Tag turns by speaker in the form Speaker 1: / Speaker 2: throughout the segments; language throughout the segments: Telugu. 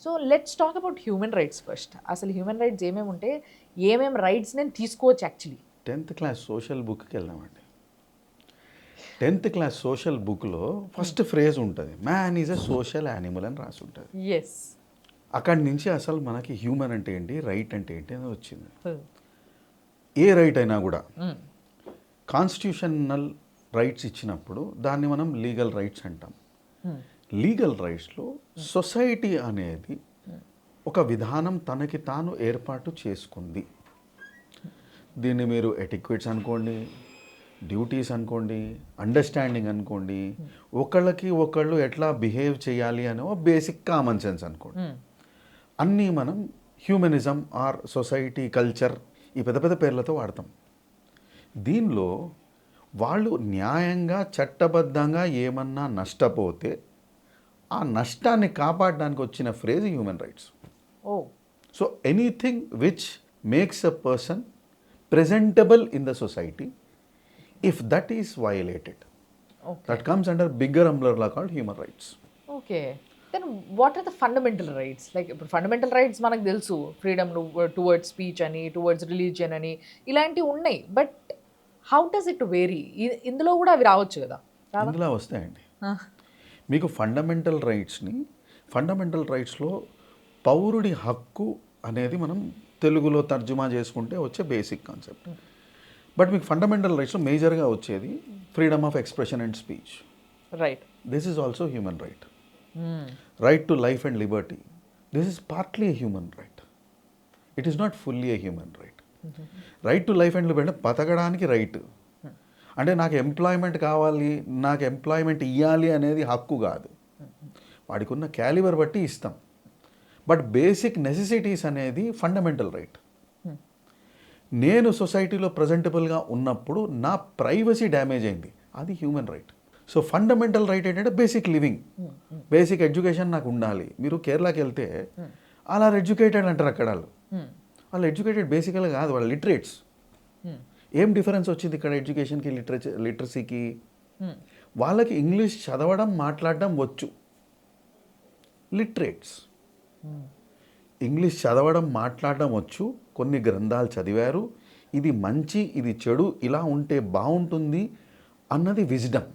Speaker 1: So let's talk about human rights first. అసలు హ్యూమన్ రైట్స్ ఏమేమి ఉంటే ఏమేమి రైట్స్ నేను తీసుకోవచ్చు యాక్చువల్లీ?
Speaker 2: 10th క్లాస్ సోషల్ బుక్కి వెళ్దామండి. 10th క్లాస్ సోషల్ బుక్లో ఫస్ట్ ఫ్రేజ్ ఉంటుంది, man is a social animal అని రాసి ఉంటుంది.
Speaker 1: ఎస్.
Speaker 2: అక్కడి నుంచి అసలు మనకి హ్యూమన్ అంటే ఏంటి, రైట్ అంటే ఏంటి అని వచ్చింది. ఏ రైట్ అయినా కూడా కాన్స్టిట్యూషనల్ రైట్స్ ఇచ్చినప్పుడు దాన్ని మనం లీగల్ రైట్స్ అంటాం. లీగల్ రైట్స్లో సొసైటీ అనేది ఒక విధానం తనకి తాను ఏర్పాటు చేసుకుంది. దీన్ని మీరు ఎటిక్వేట్స్ అనుకోండి, డ్యూటీస్ అనుకోండి, అండర్స్టాండింగ్ అనుకోండి, ఒకళ్ళకి ఒకళ్ళు ఎట్లా బిహేవ్ చేయాలి అనే బేసిక్ కామన్ సెన్స్ అనుకోండి. అన్నీ మనం హ్యూమనిజం ఆర్ సొసైటీ కల్చర్ ఈ పెద్ద పెద్ద పేర్లతో వాడతాం. దీనిలో వాళ్ళు న్యాయంగా చట్టబద్ధంగా ఏమన్నా నష్టపోతే ఆ నష్టాన్ని కాపాడడానికి వచ్చిన phrase human rights.
Speaker 1: Oh.
Speaker 2: So anything which makes a person presentable in the society, if that is violated, that comes under bigger umbrella called human rights.
Speaker 1: Okay. Then what are the fundamental rights? Like ఇప్పుడు ఫండమెంటల్ రైట్స్ మనకు తెలుసు, ఫ్రీడమ్ టువర్డ్స్ స్పీచ్ అని, టువర్డ్స్ రిలీజియన్ అని, ఇలాంటివి ఉన్నాయి. But how does it vary? ఇందులో కూడా అవి రావచ్చు కదా?
Speaker 2: ఇందులో వస్తాయండి. మీకు ఫండమెంటల్ రైట్స్లో పౌరుడి హక్కు అనేది మనం తెలుగులో తర్జుమా చేసుకుంటే వచ్చే బేసిక్ కాన్సెప్ట్. బట్ మీకు ఫండమెంటల్ రైట్స్లో మేజర్గా వచ్చేది freedom of expression and speech.
Speaker 1: Right.
Speaker 2: This is also human right. Right to life and Liberty, this is partly a human right. It is not fully a human right. Right to life and Liberty అంటే బతకడానికి రైట్, అంటే నాకు ఎంప్లాయ్మెంట్ కావాలి, నాకు ఎంప్లాయ్మెంట్ ఇవ్వాలి అనేది హక్కు కాదు. వాడికి ఉన్న క్యాలిబర్ బట్టి ఇస్తాం. బట్ బేసిక్ నెసెసిటీస్ అనేది ఫండమెంటల్ రైట్. నేను సొసైటీలో ప్రజెంటబుల్గా ఉన్నప్పుడు నా ప్రైవసీ డ్యామేజ్ అయింది, అది human right. So fundamental right ఏంటంటే బేసిక్ లివింగ్, బేసిక్ ఎడ్యుకేషన్ నాకు ఉండాలి. మీరు కేరళకి వెళ్తే అలా ఎడ్యుకేటెడ్ అంటారు అక్కడ. వాళ్ళు ఎడ్యుకేటెడ్ బేసికల్గా కాదు, వాళ్ళు లిటరేట్స్. ఏం డిఫరెన్స్ వచ్చింది ఇక్కడ ఎడ్యుకేషన్కి లిటరసీకి? వాళ్ళకి ఇంగ్లీష్ చదవడం మాట్లాడడం వచ్చు, లిటరేట్స్. ఇంగ్లీష్ చదవడం మాట్లాడడం వచ్చు, కొన్ని గ్రంథాలు చదివారు, ఇది మంచి ఇది చెడు ఇలా ఉంటే బాగుంటుంది అన్నది విజ్డమ్.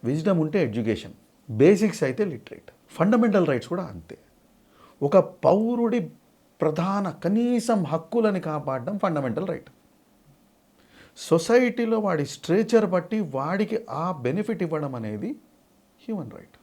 Speaker 2: విజ్డమ్ ఉంటే ఎడ్యుకేషన్, బేసిక్స్ అయితే లిటరేట్. ఫండమెంటల్ రైట్స్ కూడా అంతే. ఒక పౌరుడి ప్రధాన కనీసం హక్కులని కాపాడడం ఫండమెంటల్ రైట్. సొసైటీలో వాడి స్ట్రేచర్ బట్టి వాడికి ఆ బెనిఫిట్ ఇవ్వడం అనేది హ్యూమన్ రైట్.